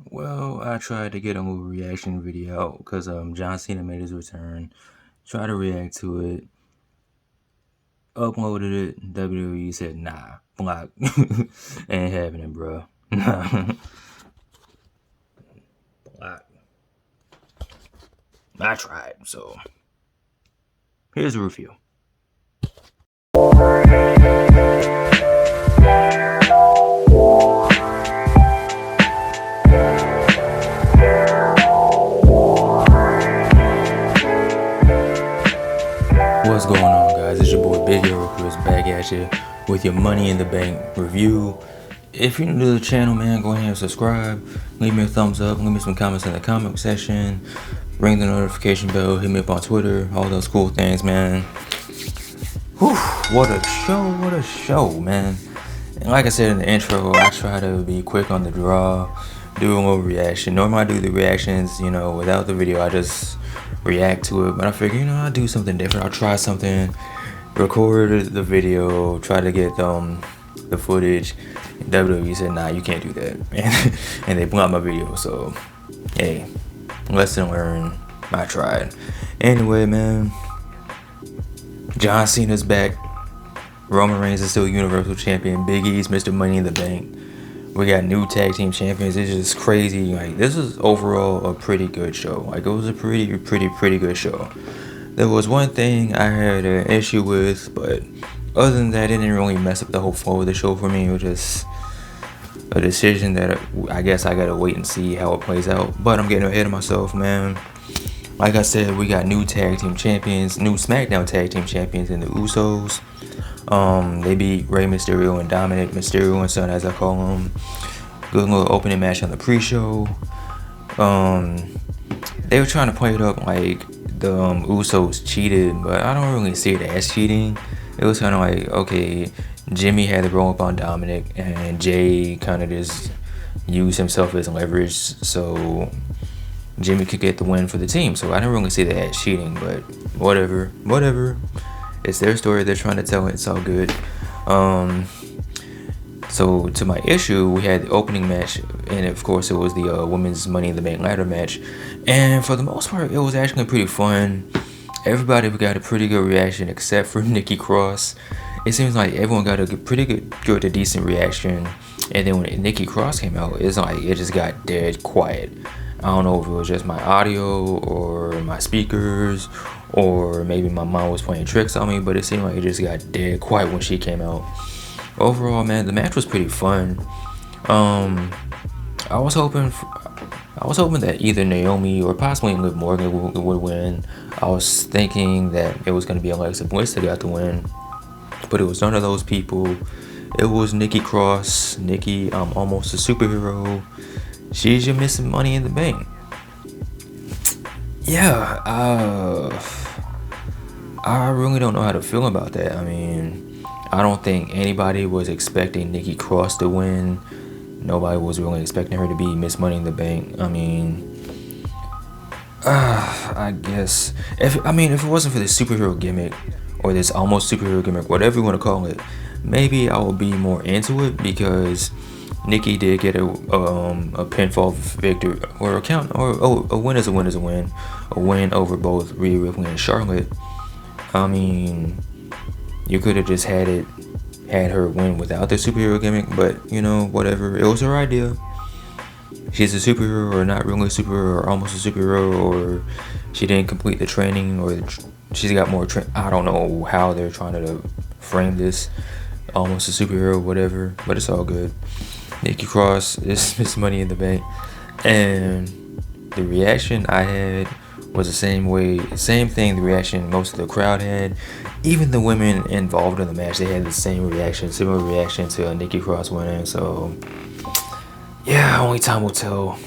Well, I tried to get a movie reaction video because John Cena made his return. Tried to react to it, uploaded it. WWE said, "Nah, block." Ain't happening, bro. Nah, block. I tried, so here's a review. What's going on, guys? It's your boy Big Hero Chris back at you with your Money in the Bank review. If you're new to the channel, man, go ahead and subscribe. Leave me a thumbs up. Leave me some comments in the comment section. Ring the notification bell. Hit me up on Twitter. All those cool things, man. Whew, what a show, man. And like I said in the intro, I try to be quick on the draw, do a little reaction. Normally I do the reactions, without the video. I just react to it. But I figure, I'll do something different. I'll try something, record the video, try to get the footage. WWE said, nah, you can't do that. And they blocked my video. So, hey, lesson learned. I tried. Anyway, man, John Cena's back. Roman Reigns is still Universal Champion. Big E's Mr. Money in the Bank. We got new tag team champions. It's just crazy. Like, this is overall a pretty good show. Like, it was a pretty good show. There was one thing I had an issue with, but other than that, it didn't really mess up the whole flow of the show for me. It was just a decision that I guess I gotta wait and see how it plays out. But I'm getting ahead of myself, man. Like I said, we got new tag team champions, new SmackDown tag team champions in the Usos. They beat Rey Mysterio and Dominic Mysterio and Son, as I call them. Good little opening match on the pre-show. They were trying to play it up like the Usos cheated, but I don't really see it as cheating. It was kind of like, okay, Jimmy had to roll up on Dominic, and Jay kind of just used himself as leverage, so Jimmy could get the win for the team. So I didn't really see that as cheating, but whatever. It's their story. They're trying to tell it. It's all good. So to my issue, we had the opening match, and of course it was the women's Money in the Bank ladder match. And for the most part, it was actually pretty fun. Everybody got a pretty good reaction except for Nikki Cross. It seems like everyone got a pretty good to decent reaction. And then when Nikki Cross came out, it's like it just got dead quiet. I don't know if it was just my audio or my speakers, or maybe my mom was playing tricks on me, but it seemed like it just got dead quiet when she came out. Overall, man, the match was pretty fun. I was hoping that either Naomi or possibly Liv Morgan would win. I was thinking that it was going to be Alexa Bliss that got the win, but it was none of those people. It was Nikki Cross. Nikki, I'm almost a superhero. She's your missing Money in the Bank. Yeah, I really don't know how to feel about that. I mean, I don't think anybody was expecting Nikki Cross to win. Nobody was really expecting her to be Miss Money in the Bank. I mean, I guess if it wasn't for the superhero gimmick or this almost superhero gimmick, whatever you want to call it, maybe I would be more into it, because Nikki did get a pinfall victory, or a win is a win is a win. A win over both Rhea Ripley and Charlotte. I mean, you could have just had her win without the superhero gimmick, but whatever. It was her idea. She's a superhero, or not really a superhero, or almost a superhero, or she didn't complete the training, or she's got more I don't know how they're trying to frame this. Almost a superhero, whatever, but it's all good. Nikki Cross is Miss Money in the Bank, and the reaction I had was the same thing the reaction most of the crowd had. Even the women involved in the match, they had the similar reaction to Nikki Cross winning. So yeah, only time will tell.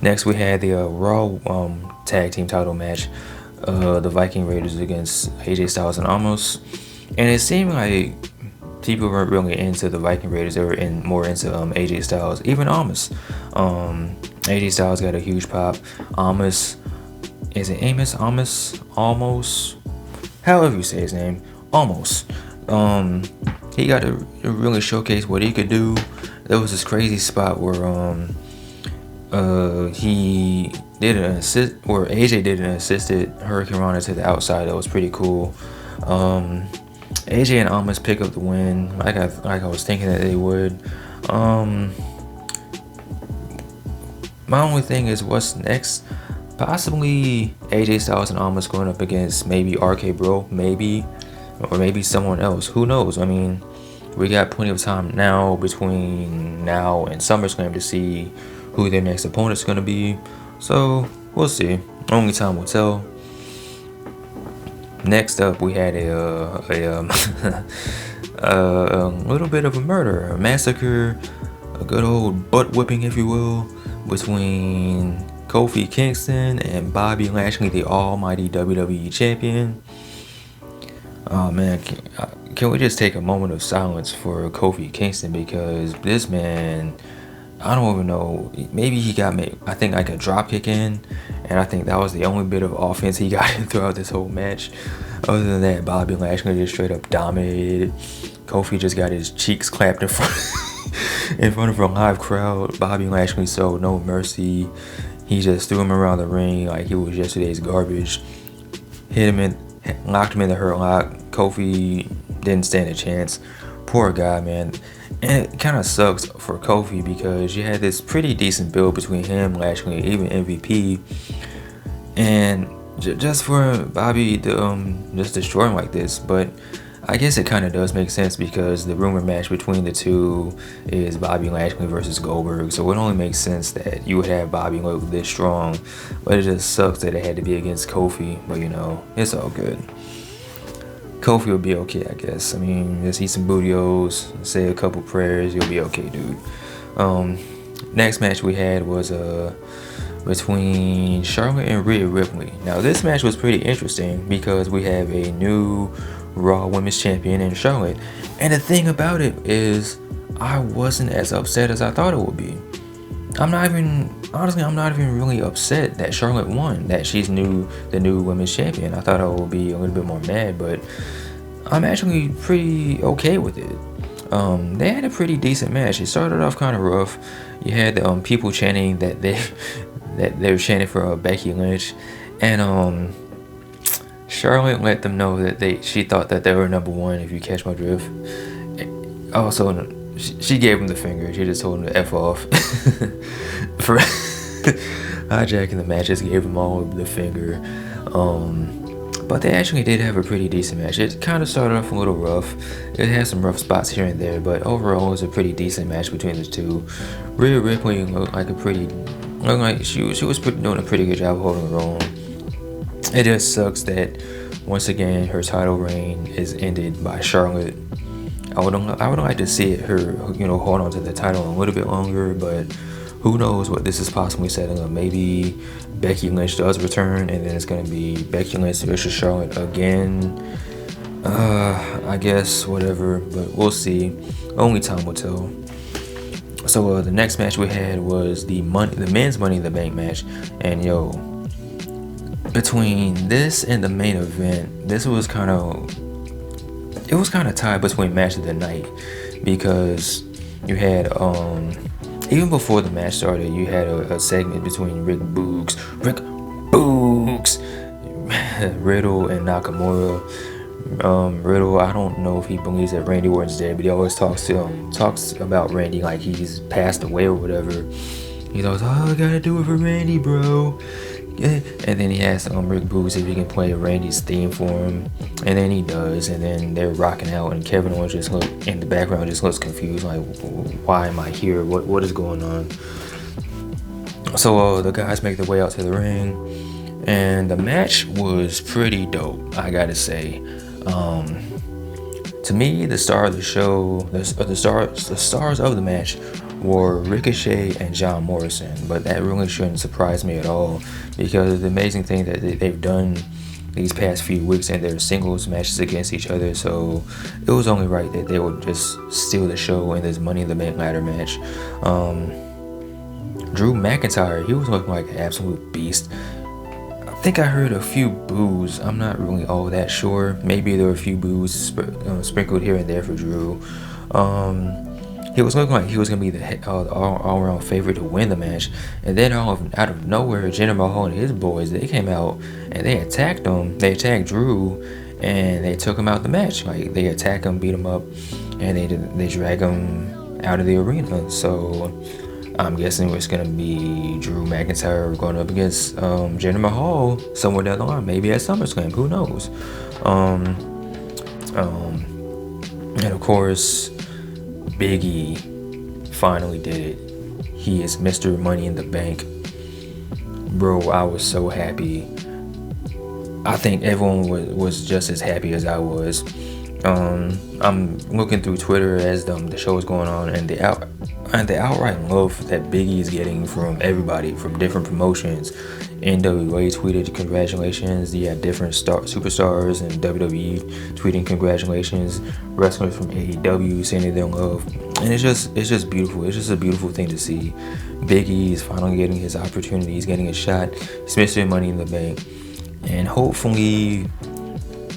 Next, we had the Raw tag team title match, the Viking Raiders against AJ Styles and Omos, and it seemed like people weren't really into the Viking Raiders. They were more into AJ Styles, even Omos. AJ Styles got a huge pop. Omos, is it Amos? Almost, however you say his name, almost. He got to really showcase what he could do. There was this crazy spot where he did an assist, or AJ did an assisted Hurricane Rana to the outside. That was pretty cool. AJ and Almas pick up the win, like I was thinking that they would. My only thing is, what's next? Possibly AJ Styles and Almas going up against maybe RK Bro, maybe, or maybe someone else. Who knows? I mean, we got plenty of time now between now and SummerSlam to see who their next opponent's going to be. So we'll see. Only time will tell. Next up, we had a little bit of a murder, a massacre, a good old butt whipping, if you will, between Kofi Kingston and Bobby Lashley, the almighty WWE champion. Oh man, can we just take a moment of silence for Kofi Kingston, because this man, I don't even know, maybe he got me, I think, like a drop kick in, and I think that was the only bit of offense he got in throughout this whole match. Other than that, Bobby Lashley just straight up dominated. Kofi just got his cheeks clapped in front of a live crowd. Bobby Lashley showed no mercy. He just threw him around the ring like he was yesterday's garbage. Locked him in the hurt lock. Kofi didn't stand a chance. Poor guy, man. And it kind of sucks for Kofi, because you had this pretty decent build between him, Lashley, even MVP, and just for Bobby to just destroy him like this. But I guess it kind of does make sense, because the rumor match between the two is Bobby Lashley versus Goldberg, so it only makes sense that you would have Bobby look this strong. But it just sucks that it had to be against Kofi. But you know, it's all good. Kofi will be okay, I guess. I mean, just eat some bootios, say a couple prayers, you'll be okay, dude. Next match we had was between Charlotte and Rhea Ripley. Now this match was pretty interesting, because we have a new Raw Women's Champion in Charlotte, and the thing about it is, I wasn't as upset as I thought it would be. I'm not even really upset that Charlotte won, that she's the new women's champion. I thought I would be a little bit more mad, but I'm actually pretty okay with it. They had a pretty decent match. It started off kind of rough. You had people chanting that they were chanting for Becky Lynch, and Charlotte let them know that she thought that they were number one, if you catch my drift. Also, she gave him the finger. She just told him to F off. For hijacking the match, just gave him all the finger. But they actually did have a pretty decent match. It kind of started off a little rough. It had some rough spots here and there, but overall it was a pretty decent match between the two. Rhea Ripley looked like she was doing a pretty good job holding her own. It just sucks that once again her title reign is ended by Charlotte. I would like to see her, hold on to the title a little bit longer, but who knows what this is possibly setting up. Maybe Becky Lynch does return, and then it's going to be Becky Lynch versus Charlotte again. I guess, whatever, but we'll see. Only time will tell. So the next match we had was the men's Money in the Bank match, and between this and the main event, it was kind of tied between match of the night, because you had even before the match started, you had a segment between Rick Boogs, Riddle and Nakamura. Riddle, I don't know if he believes that Randy Orton's dead, but he always talks about Randy like he's passed away or whatever. He goes, "Oh, I gotta do it for Randy, bro." And then he asks Rick Boogs if he can play Randy's theme for him, and then he does, and then they're rocking out, and Kevin Owens just in the background just looks confused, like, why am I here? What is going on? So the guys make their way out to the ring, and the match was pretty dope, I gotta say. To me, the star of the show, the stars of the match were Ricochet and John Morrison, but that really shouldn't surprise me at all, because the amazing thing that they've done these past few weeks in their singles matches against each other, so it was only right that they would just steal the show in this Money in the Bank ladder match. Drew McIntyre, he was looking like an absolute beast. I think I heard a few boos. I'm not really all that sure. Maybe there were a few boos sprinkled here and there for Drew. he was looking like he was gonna be the all-around favorite to win the match, and then out of nowhere, Jinder Mahal and his boys, they came out and they attacked him. They attacked Drew, and they took him out the match. Like, they attack him, beat him up, and they drag him out of the arena. So I'm guessing it's gonna be Drew McIntyre going up against Jinder Mahal somewhere down the line, maybe at SummerSlam. Who knows? And of course, Big E finally did it. He is Mr. Money in the Bank. Bro, I was so happy. I think everyone was just as happy as I was. I'm looking through Twitter as the show is going on, and the outright love that Big E is getting from everybody from different promotions. NWA tweeted congratulations. You have different superstars and WWE tweeting congratulations. Wrestlers from AEW saying their love, and it's just beautiful. It's just a beautiful thing to see. Big E is finally getting his opportunity. He's getting a shot. He's Mr. Money in the Bank, and hopefully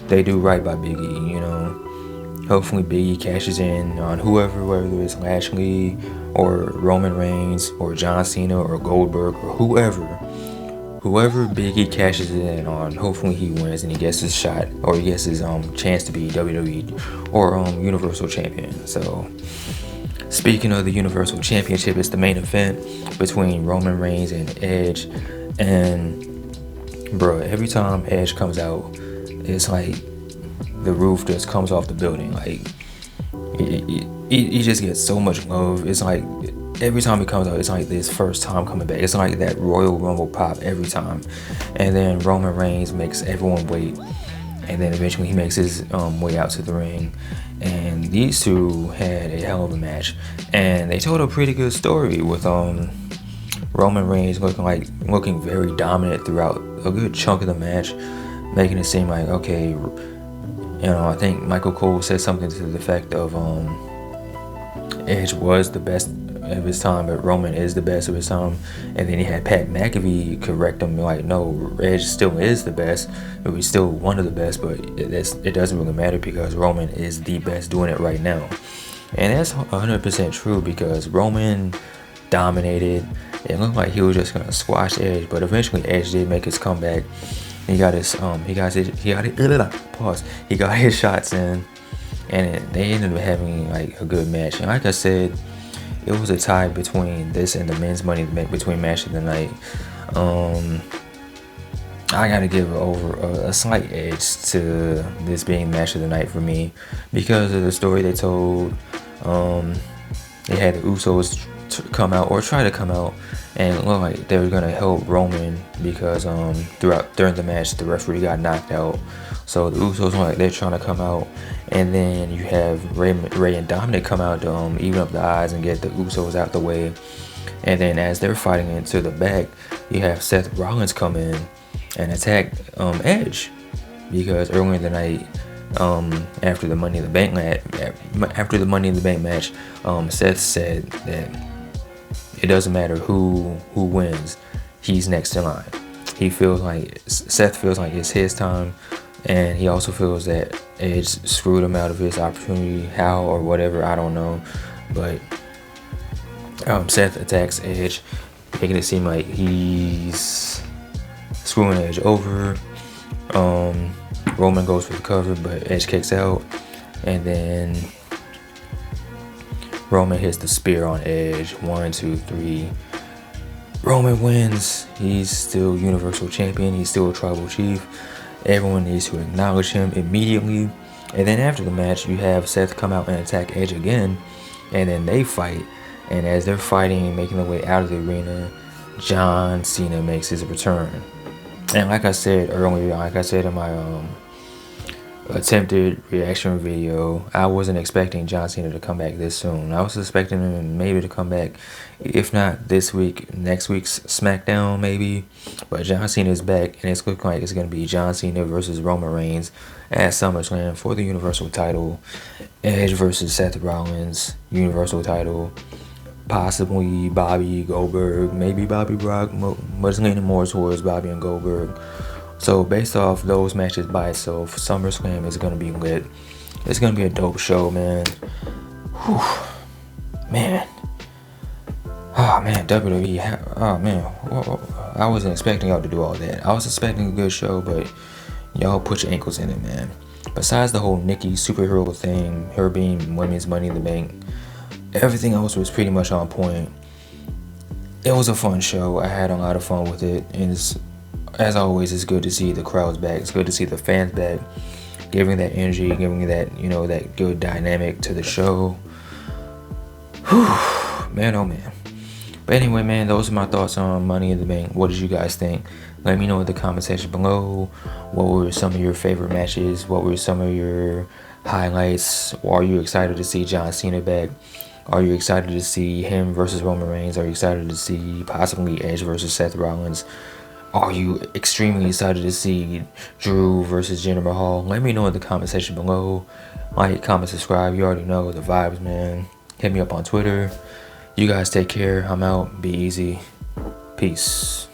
they do right by Big E. You know, hopefully Big E cashes in on whether it's Lashley or Roman Reigns or John Cena or Goldberg or whoever Big E cashes in on. Hopefully he wins and he gets his shot, or he gets his chance to be WWE or Universal Champion. So speaking of the Universal Championship, it's the main event between Roman Reigns and Edge, and bro, every time Edge comes out, it's like the roof just comes off the building. Like he just gets so much love. It's like every time he comes out, it's like his first time coming back. It's like that Royal Rumble pop every time. And then Roman Reigns makes everyone wait, and then eventually he makes his way out to the ring. And these two had a hell of a match, and they told a pretty good story with Roman Reigns looking very dominant throughout a good chunk of the match, making it seem like, okay, I think Michael Cole said something to the effect of Edge was the best of his time, but Roman is the best of his time. And then he had Pat McAfee correct him, like, no, Edge still is the best. He's still one of the best, but it doesn't really matter because Roman is the best doing it right now. And that's 100% true, because Roman dominated. It looked like he was just gonna squash Edge, but eventually Edge did make his comeback. He got his shots in, and they ended up having like a good match. And like I said, it was a tie between this and the men's Money in the Bank between match of the night. I gotta give a slight edge to this being match of the night for me because of the story they told. They had the Usos come out or try to come out, and it looked like they were gonna help Roman because during the match the referee got knocked out. So the Usos were like they're trying to come out, and then you have Ray and Dominic come out to even up the odds and get the Usos out the way. And then as they're fighting into the back, you have Seth Rollins come in and attack Edge, because earlier in the night, after the Money in the Bank match, Seth said that it doesn't matter who wins, he's next in line. Seth feels like it's his time, and he also feels that Edge screwed him out of his opportunity, how or whatever, I don't know. But Seth attacks Edge, making it seem like he's screwing Edge over. Roman goes for the cover, but Edge kicks out, and then Roman hits the spear on Edge. 1, 2, 3. Roman wins. He's still Universal Champion. He's still a Tribal Chief. Everyone needs to acknowledge him immediately. And then after the match, you have Seth come out and attack Edge again, and then they fight. And as they're fighting, making their way out of the arena, John Cena makes his return. And like I said earlier, in my attempted reaction video, I wasn't expecting John Cena to come back this soon. I was expecting him maybe to come back, if not this week, next week's SmackDown maybe. But John Cena is back, and it's looking like it's going to be John Cena versus Roman Reigns at SummerSlam for the Universal title. Edge versus Seth Rollins, Universal title. Possibly Bobby Goldberg, maybe Bobby Brock, but leaning more towards Bobby and Goldberg. So based off those matches by itself, SummerSlam is going to be lit. It's going to be a dope show, man. Whew. Man. Oh man, WWE. Oh man, I wasn't expecting y'all to do all that. I was expecting a good show, but y'all put your ankles in it, man. Besides the whole Nikki superhero thing, her being women's Money in the Bank, everything else was pretty much on point. It was a fun show. I had a lot of fun with it, and as always, it's good to see the crowds back. It's good to see the fans back, giving that energy, giving that that good dynamic to the show. Whew, man, oh man. But anyway, man, those are my thoughts on Money in the Bank. What did you guys think? Let me know in the comment section below. What were some of your favorite matches? What were some of your highlights? Are you excited to see John Cena back? Are you excited to see him versus Roman Reigns? Are you excited to see possibly Edge versus Seth Rollins? Are you extremely excited to see Drew versus Jinder Mahal? Let me know in the comment section below. Like, comment, subscribe. You already know the vibes, man. Hit me up on Twitter. You guys take care. I'm out. Be easy. Peace.